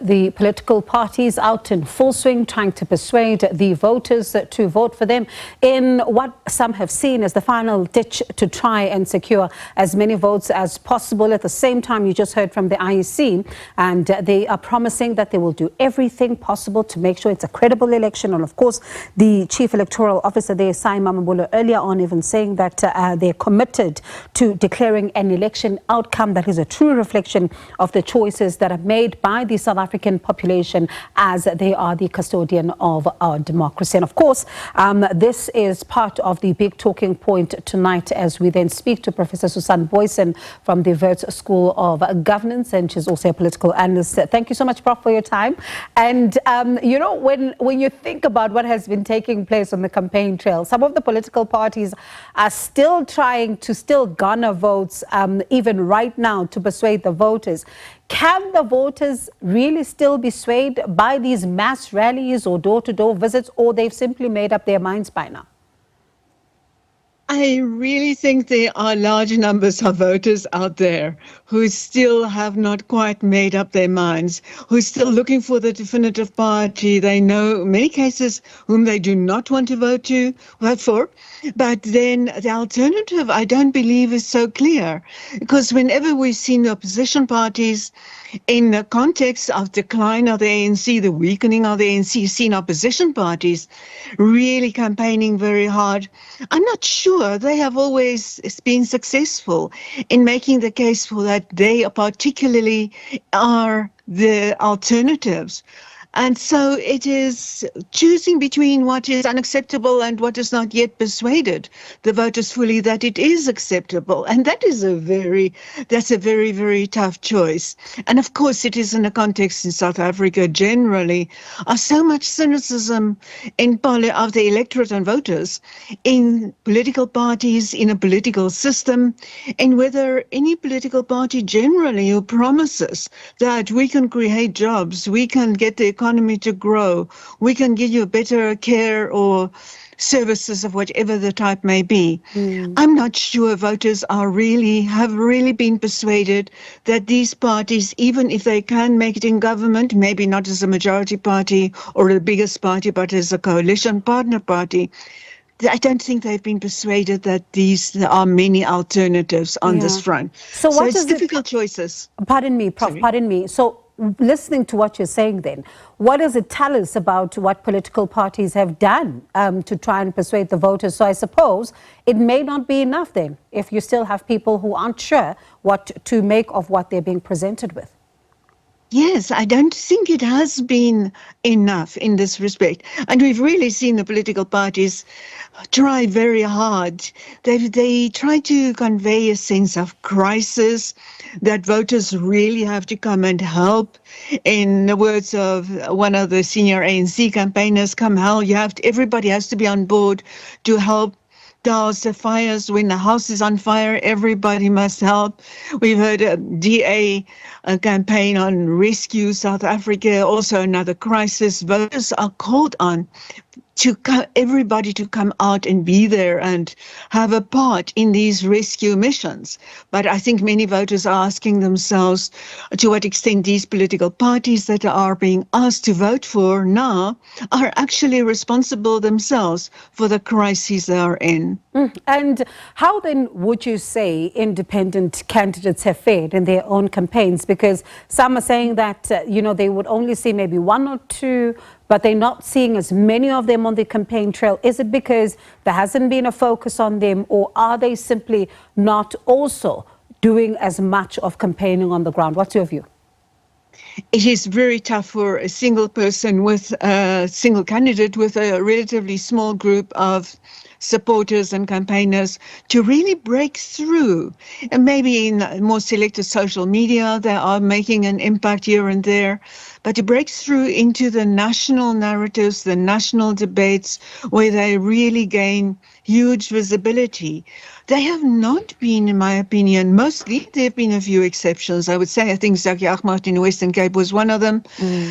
the political parties out in full swing, trying to persuade the voters to vote for them in what some have seen as the final ditch to try and secure as many votes as possible. At the same time, you just heard from the IEC, and they are promising that they will do everything possible to make sure it's a credible election. And of course, the Chief Electoral Officer there, Sai Mamabolo, earlier on even saying that they're committed to declaring an election outcome that is a true reflection of the choices that are made by the South African population, as they are the custodian of our democracy. And of course, this is part of the big talking point tonight as we then speak to Professor Susan Booysen from the Wits School of Governance, and she's also a political analyst. Thank you so much, Prof, for your time. And you know, when you think about what has been taking place on the campaign trail, some of the political parties are still trying to garner votes, even right now, to persuade the voters. Can the voters really still be swayed by these mass rallies or door-to-door visits, or they've simply made up their minds by now? I really think there are large numbers of voters out there who still have not quite made up their minds, who are still looking for the definitive party. They know in many cases whom they do not want to vote for. But then the alternative, I don't believe, is so clear, because whenever we've seen the opposition parties in the context of decline of the ANC, the weakening of the ANC, seen opposition parties really campaigning very hard, I'm not sure they have always been successful in making the case for that they particularly are the alternatives. And so it is choosing between what is unacceptable and what is not yet persuaded the voters fully that it is acceptable. And that is that's a very, very tough choice. And of course, it is in a context in South Africa generally of so much cynicism of the electorate and voters in political parties, in a political system, and whether any political party generally who promises that we can create jobs, we can get the economy to grow, we can give you better care or services of whatever the type may be. I'm not sure voters have really been persuaded that these parties, even if they can make it in government, maybe not as a majority party or the biggest party, but as a coalition partner party, I don't think they've been persuaded that there are many alternatives on this front. So it's difficult choices. Pardon me, Prof. Sorry. Pardon me. So listening to what you're saying then, what does it tell us about what political parties have done to try and persuade the voters? So I suppose it may not be enough then if you still have people who aren't sure what to make of what they're being presented with. Yes, I don't think it has been enough in this respect. And we've really seen the political parties try very hard. They try to convey a sense of crisis, that voters really have to come and help. In the words of one of the senior ANC campaigners, everybody has to be on board to help douse the fires. When the house is on fire, everybody must help. We've heard a DA campaign on Rescue South Africa, also another crisis. Voters are called on everybody to come out and be there and have a part in these rescue missions. But I think many voters are asking themselves to what extent these political parties that are being asked to vote for now are actually responsible themselves for the crises they are in. And how then would you say independent candidates have fared in their own campaigns? Because some are saying that, they would only see maybe one or two, but they're not seeing as many of them on the campaign trail. Is it because there hasn't been a focus on them, or are they simply not also doing as much of campaigning on the ground? What's your view? It is very tough for a single person single candidate with a relatively small group of supporters and campaigners to really break through. And maybe in more selected social media, they are making an impact here and there. But to break through into the national narratives, the national debates, where they really gain huge visibility, they have not been, in my opinion, mostly. There have been a few exceptions, I would say. I think Zaki Ahmad in the Western Cape was one of them.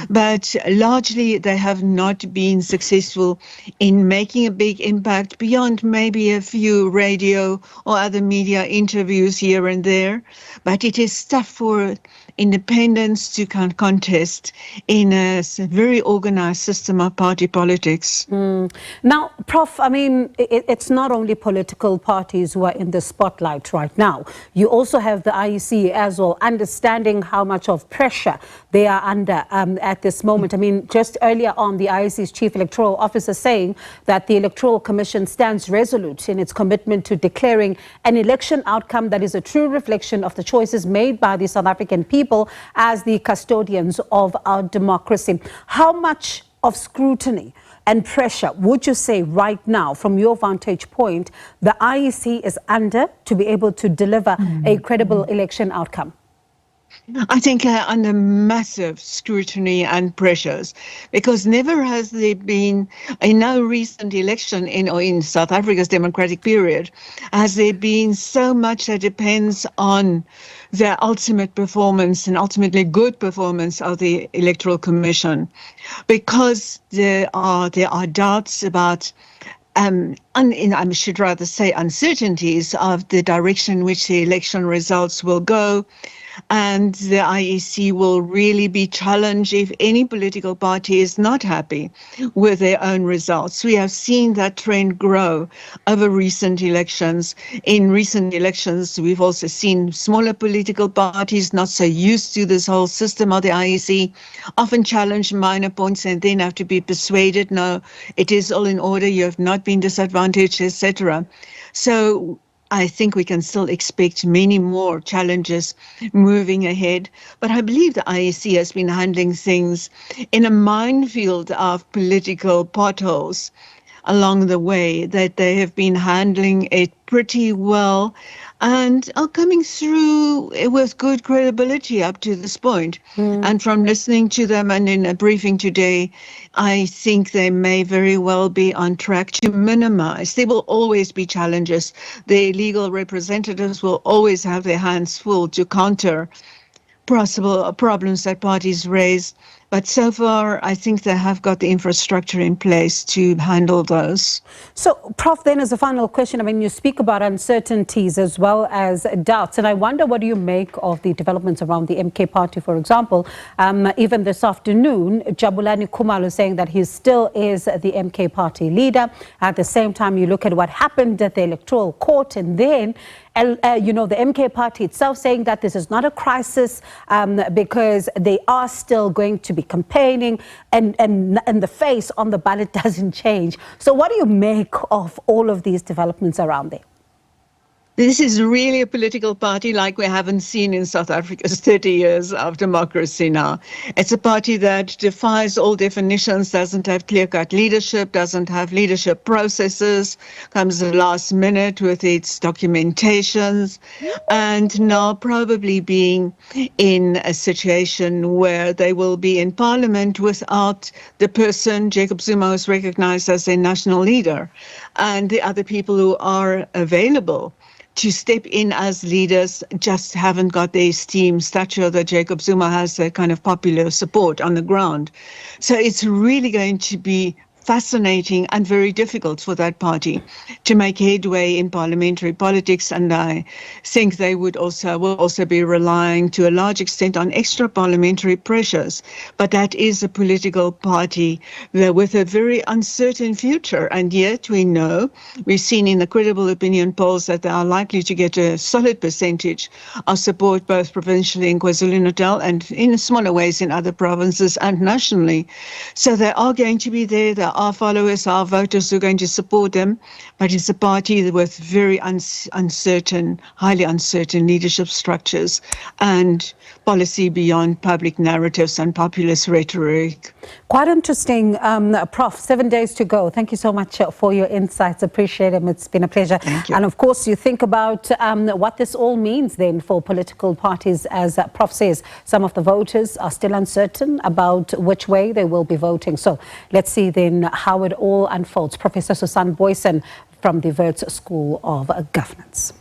But largely, they have not been successful in making a big impact beyond maybe a few radio or other media interviews here and there. But it is tough for independents to contest in a very organized system of party politics. Now, Prof, I mean, it's not only political parties who are in the spotlight right now. You also have the IEC as well, understanding how much of pressure they are under at this moment. I mean, just earlier on, the IEC's Chief Electoral Officer saying that the Electoral Commission stands resolute in its commitment to declaring an election outcome that is a true reflection of the choices made by the South African people as the custodians of our democracy. How much of scrutiny and pressure would you say right now, from your vantage point, the IEC is under to be able to deliver a credible election outcome? I think under massive scrutiny and pressures, because never has there been, in no recent election in South Africa's democratic period, has there been so much that depends on the ultimate performance and ultimately good performance of the Electoral Commission, because there are doubts about I should rather say uncertainties of the direction in which the election results will go. And the IEC will really be challenged if any political party is not happy with their own results. We have seen that trend grow over recent elections. In recent elections, we've also seen smaller political parties not so used to this whole system of the IEC often challenge minor points and then have to be persuaded, no, it is all in order, you have not been disadvantaged, etc. So I think we can still expect many more challenges moving ahead. But I believe the IEC has been handling things in a minefield of political potholes along the way, that they have been handling it pretty well and are coming through with good credibility up to this point. And from listening to them and in a briefing today, I think they may very well be on track to minimize. There will always be challenges. The legal representatives will always have their hands full to counter possible problems that parties raise. But so far, I think they have got the infrastructure in place to handle those. So, Prof, then as a final question, I mean, you speak about uncertainties as well as doubts. And I wonder, what do you make of the developments around the MK party, for example? Even this afternoon, Jabulani Khumalo saying that he still is the MK party leader. At the same time, you look at what happened at the Electoral Court, and then the MK party itself saying that this is not a crisis because they are still going to be campaigning and the face on the ballot doesn't change. So what do you make of all of these developments around there? This is really a political party like we haven't seen in South Africa's 30 years of democracy now. It's a party that defies all definitions, doesn't have clear-cut leadership, doesn't have leadership processes, comes at the last minute with its documentations, and now probably being in a situation where they will be in parliament without the person, Jacob Zuma, who's recognized as a national leader, and the other people who are available to step in as leaders just haven't got the esteem, stature that Jacob Zuma has, a kind of popular support on the ground. So it's really going to be fascinating and very difficult for that party to make headway in parliamentary politics, and I think they will also be relying to a large extent on extra parliamentary pressures. But that is a political party with a very uncertain future, and yet we've seen in the credible opinion polls that they are likely to get a solid percentage of support both provincially in KwaZulu-Natal and in smaller ways in other provinces and nationally. So they are going to be there. There are followers, our voters who are going to support them, but it's a party with very uncertain, highly uncertain leadership structures and policy beyond public narratives and populist rhetoric. Quite interesting, Prof. 7 days to go. Thank you so much for your insights. Appreciate it. It's been a pleasure. Thank you. And of course, you think about what this all means then for political parties. As Prof says, some of the voters are still uncertain about which way they will be voting. So let's see then how it all unfolds. Professor Susan Booysen from the Wits School of Governance.